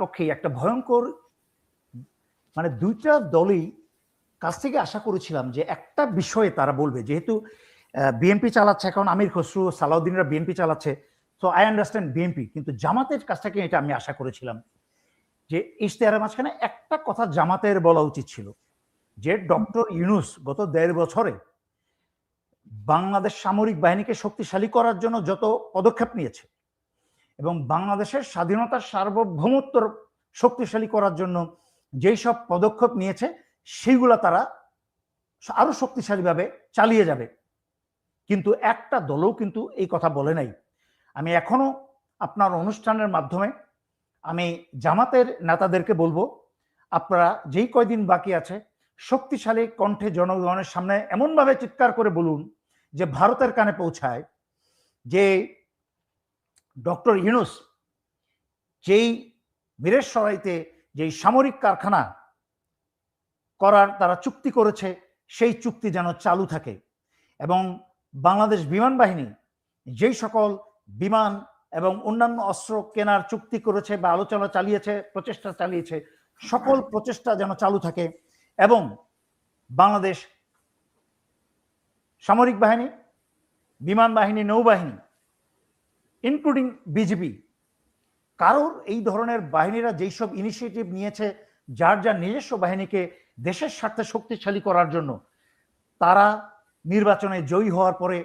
পক্ষে একটা ভয়ঙ্কর মানে দুইটা দলই কাছ থেকে আশা করেছিলাম যে একটা বিষয়ে তারা বলবে, যেহেতু বিএনপি চালাচ্ছে এখন আমির খসরু সালাউদ্দিনরা বিএনপি চালাচ্ছে, সো আই আন্ডারস্ট্যান্ড বিএনপি, কিন্তু জামাতের কাছ থেকে এটা আমি আশা করেছিলাম যে ইশতেহারের মাঝখানে একটা কথা জামাতের বলা উচিত ছিল যে ডক্টর ইউনূস গত ১.৫ বছরে বাংলাদেশ সামরিক বাহিনীকে শক্তিশালী করার জন্য যত পদক্ষেপ নিয়েছে এবং বাংলাদেশের স্বাধীনতার সার্বভৌমত্ব শক্তিশালী করার জন্য যেই সব পদক্ষেপ নিয়েছে সেইগুলা তারা আরো শক্তিশালীভাবে চালিয়ে যাবে, কিন্তু একটা দলও কিন্তু এই কথা বলে নাই। আমি এখনো আপনার অনুষ্ঠানের মাধ্যমে আমি জামাতের নেতাদেরকে বলবো, আপনারা যেই কয়দিন বাকি আছে শক্তিশালী কণ্ঠে জনগণের সামনে এমনভাবে চিৎকার করে বলুন যে ভারতের কানে পৌঁছায় যে ডক্টর ইউনূস যেই মিরেশরাইতে যেই সামরিক কারখানা করার তারা চুক্তি করেছে সেই চুক্তি যেন চালু থাকে এবং বাংলাদেশ বিমান বাহিনী যেই সকল বিমান এবং অন্যান্য অস্ত্র কেনার চুক্তি করেছে বা আলোচনা চালিয়েছে, প্রচেষ্টা চালিয়েছে, সকল প্রচেষ্টা যেন চালু থাকে এবং বাংলাদেশ সামরিক বাহিনী, বিমান বাহিনী, নৌবাহিনী ইনক্লুডিং বিজিবি, কারোর এই ধরনের বাহিনীরা যেই সব ইনিশিয়েটিভ নিয়েছে যার যার নিজস্ব বাহিনীকে দেশের স্বার্থে শক্তিশালী করার জন্য, তারা নির্বাচনে জয়ী হওয়ার পরে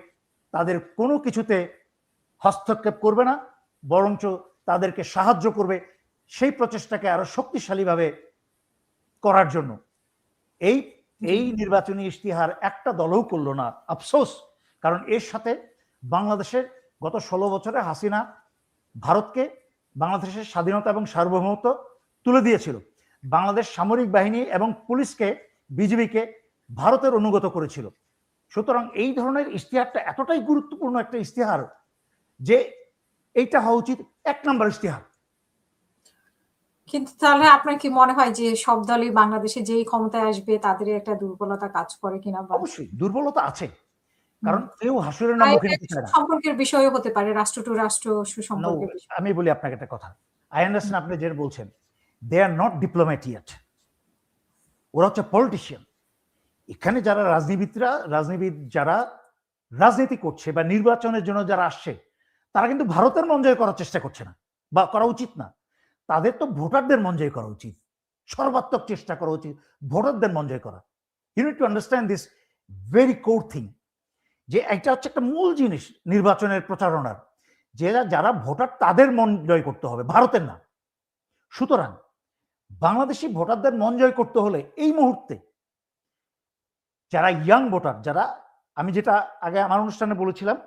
তাদের কোনো কিছুতে হস্তক্ষেপ করবে না, বরঞ্চ তাদেরকে সাহায্য করবে সেই প্রচেষ্টাকে আরো শক্তিশালীভাবে করার জন্য। এই নির্বাচনী ইশতেহার একটা দলও করলো না, আফসোস, কারণ এর সাথে বাংলাদেশের গত 16 বছরে হাসিনা ভারতকে বাংলাদেশের স্বাধীনতা এবং সার্বভৌমত্ব তুলে দিয়েছিল, বাংলাদেশ সামরিক বাহিনী এবং পুলিশকে, বিজিবিকে ভারতের অনুগত করেছিল। সুতরাং এই ধরনের ইশতেহারটা এতটাই গুরুত্বপূর্ণ একটা ইশতেহার যে এইটা হওয়া উচিত 1 নম্বর ইশতেহার। কিন্তু তাহলে আপনার কি মনে হয় যে সব দলই বাংলাদেশে যেই ক্ষমতায় আসবে তাদের একটা দুর্বলতা কাজ করে কিনা? অবশ্যই দুর্বলতা আছে, কারণ কেউ হাসুরের নাম মুখে নিতে চায় না। সম্পর্কের বিষয়ও হতে পারে, রাষ্ট্র টু রাষ্ট্র সুসম্পর্কের বিষয়। আমি বলি আপনাকে একটা কথা, আই আন্ডারস্ট্যান্ড আপনি যেটা বলছেন, দে আর নট ডিপ্লোম্যাট ইয়েট, ওরা হচ্ছে পলিটিশিয়ান। এখানে যারা রাজনীতিবিদ যারা রাজনীতি করছে বা নির্বাচনের জন্য যারা আসছে, তারা কিন্তু ভারতের মন জয় করার চেষ্টা করছে না বা করা উচিত না, তাদের তো ভোটারদের মন জয় করা উচিত, সর্বাত্মক চেষ্টা করা উচিত ভোটারদের মন জয় করা। You need to understand this very core thing, যে এটা হচ্ছে একটা মূল জিনিস নির্বাচনের প্রচারণার, যে যারা ভোটার তাদের মন জয় করতে হবে, ভারতের না। সুতরাং বাংলাদেশি ভোটারদের মন জয় করতে হলে এই মুহূর্তে যারা ইয়াং ভোটার, যারা আমি যেটা আগে আমার অনুষ্ঠানে বলেছিলাম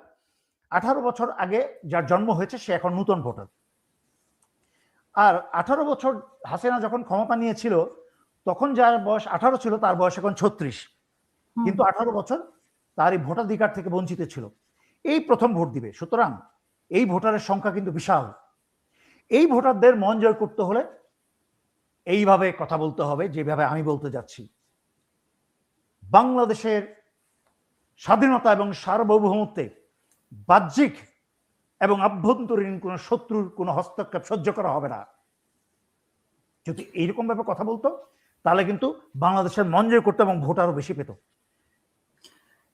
18 বছর আগে যার জন্ম হয়েছে সে এখন নতুন ভোটার, আর 18 বছর হাসিনা যখন ক্ষমতা নিয়েছিল তখন যার বয়স 18 ছিল তার বয়স এখন 36, কিন্তু 18 বছর তার এই ভোটাধিকার থেকে বঞ্চিত ছিল, এই প্রথম ভোট দিবে। সুতরাং এই ভোটারের সংখ্যা কিন্তু বিশাল। এই ভোটারদের মন জয় করতে হলে এইভাবে কথা বলতে হবে যেভাবে আমি বলতে যাচ্ছি, বাংলাদেশের স্বাধীনতা এবং সার্বভৌমত্বে বাহ্যিক এবং আভ্যন্তরীণ কোনো শত্রুর কোনো হস্তক্ষেপ সহ্য করা হবে না। যদি এইরকম ভাবে কথা বলতো তাহলে কিন্তু বাংলাদেশের মন জয় করতে এবং ভোট আরো বেশি পেত।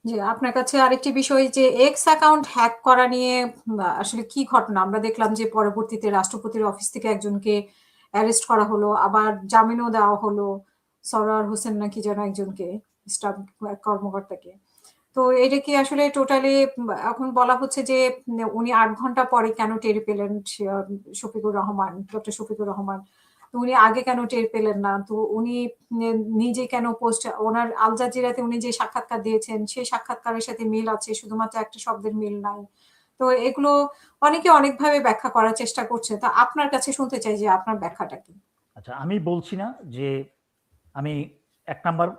জি, আপনার কাছে আরেকটি বিষয় যে এক্স অ্যাকাউন্ট হ্যাক করা নিয়ে আসলে কি ঘটনা? আমরা দেখলাম যে পরবর্তীতে রাষ্ট্রপতির অফিস থেকে একজনকে অ্যারেস্ট করা হলো, আবার জামিনও দেওয়া হলো সরোয়ার হোসেন নাকি যেন একজনকে, স্টাফ কর্মকর্তাকে। তো এটা কি আসলে টোটালি এখন বলা হচ্ছে যে উনি 8 ঘন্টা পরে কেন টের পেলেন শফিকুর রহমান, ডক্টর শফিকুর রহমান, তো উনি আগে কেন টের পেলেন না? তো উনি নিজে কেন পোস্ট, ওনার আল জাজিরাতে উনি যে সাক্ষাৎকার দিয়েছেন সেই সাক্ষাৎকারের সাথে মিল আছে, শুধুমাত্র একটা শব্দের মিল নাই। তো এগুলো অনেকে অনেকভাবে ব্যাখ্যা করার চেষ্টা করছে, তা আপনার কাছে শুনতে চাই যে আপনার ব্যাখ্যাটা কি? আচ্ছা, আমি বলছি না যে আমি 1 নাম্বার,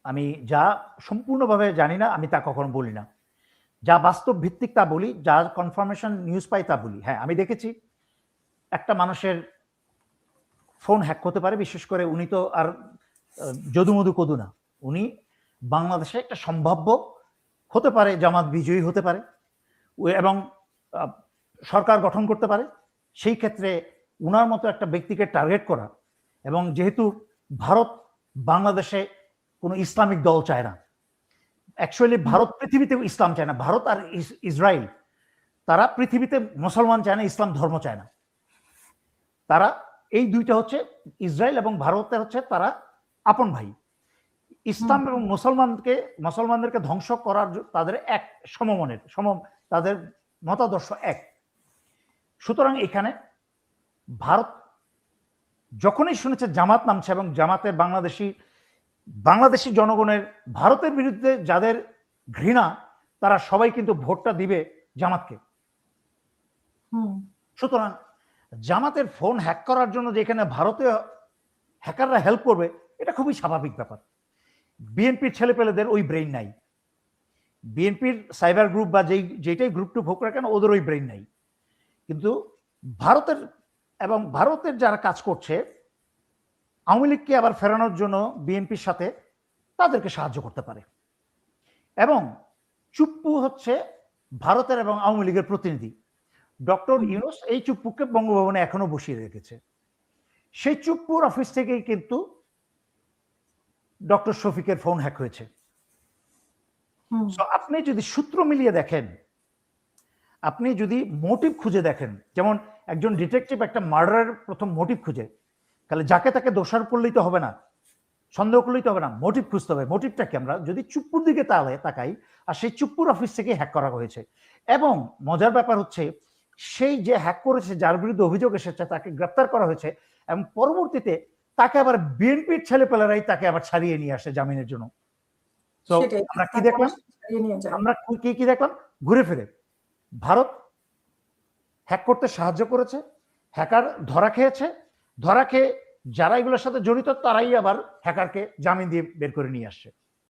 আমি যা সম্পূর্ণভাবে জানি না আমি তা কখনো বলি না, যা বাস্তব ভিত্তিক তা বলি, যা কনফার্মেশন নিউজ পাই তা বলি। হ্যাঁ, আমি দেখেছি একটা মানুষের ফোন হ্যাক হতে পারে, বিশেষ করে উনি তো আর যদুমধু কদু না, উনি বাংলাদেশে একটা সম্ভাব্য হতে পারে জামাত বিজয়ী হতে পারে এবং সরকার গঠন করতে পারে, সেই ক্ষেত্রে উনার মতো একটা ব্যক্তিকে টার্গেট করা, এবং যেহেতু ভারত বাংলাদেশে কোনো ইসলামিক দল চায় না, অ্যাকচুয়ালি ভারত পৃথিবীতে ইসলাম চায় না, ভারত আর ইসরায়েল তারা পৃথিবীতে মুসলমান চায় না, ইসলাম ধর্ম চায় না। তারা এই দুইটা হচ্ছে, ইসরায়েল এবং ভারতের হচ্ছে তারা আপন ভাই। ইসলাম এবং মুসলমানদেরকে ধ্বংস করার তাদের এক সমমনের তাদের মতাদর্শ এক। সুতরাং এখানে ভারত যখনই শুনেছে জামাত নামছে, এবং জামাতে বাংলাদেশি জনগণের ভারতের বিরুদ্ধে যাদের ঘৃণা, তারা সবাই কিন্তু ভোটটা দিবে জামাতকে। সুতরাং জামাতের ফোন হ্যাক করার জন্য যেখানে ভারতীয় হ্যাকাররা হেল্প করবে, এটা খুবই স্বাভাবিক ব্যাপার। বিএনপির ছেলেপেলেদের ওই ব্রেইন নাই, বিএনপির সাইবার গ্রুপ বা যেটাই গ্রুপ টুপ হোক না কেন, ওদের ওই ব্রেইন নাই। কিন্তু ভারতের যারা কাজ করছে, আওয়ামী লীগকে আবার ফেরানোর জন্য বিএনপির সাথে তাদেরকে সাহায্য করতে পারে। এবং চুপ্পু হচ্ছে ভারতের এবং আওয়ামী লীগের প্রতিনিধি। ডক্টর ইউনূস এই চুপ্পুকে বঙ্গভবনে এখনো বসিয়ে রেখেছে। সেই চুপ্পুর অফিস থেকেই কিন্তু ডক্টর শফিকের ফোন হ্যাক হয়েছে। আপনি যদি সূত্র মিলিয়ে দেখেন, আপনি যদি মোটিভ খুঁজে দেখেন, যেমন একজন ডিটেকটিভ একটা মার্ডারের প্রথম মোটিভ খুঁজে, তাহলে যাকে তাকে দোষারোপ করলেই তো হবে না, সন্দেহ করলেই তো হবে না, মোটিভ খুঁজতে হবে। মোটিভটাকে আমরা যদি চুপ্পুর দিকে তাকাই, আর সেই চুপ্পুর অফিস থেকে হ্যাক করা হয়েছে। এবং মজার ব্যাপার হচ্ছে, সেই যে হ্যাক করেছে, যার বিরুদ্ধে অভিযোগ এসেছে, তাকে গ্রেপ্তার করা হয়েছে, এবং পরবর্তীতে তাকে আবার বিএনপির ছেলেপেলেরাই তাকে আবার ছাড়িয়ে নিয়ে আসে জামিনের জন্য। তো আমরা কি দেখলাম, কি দেখলাম, ঘুরে ফিরে ভারত হ্যাক করতে সাহায্য করেছে, হ্যাকার ধরা খেয়ে যারা এগুলোর সাথে জড়িত তারাই আবার হ্যাকারকে জামিন দিয়ে বের করে নিয়ে আসছে।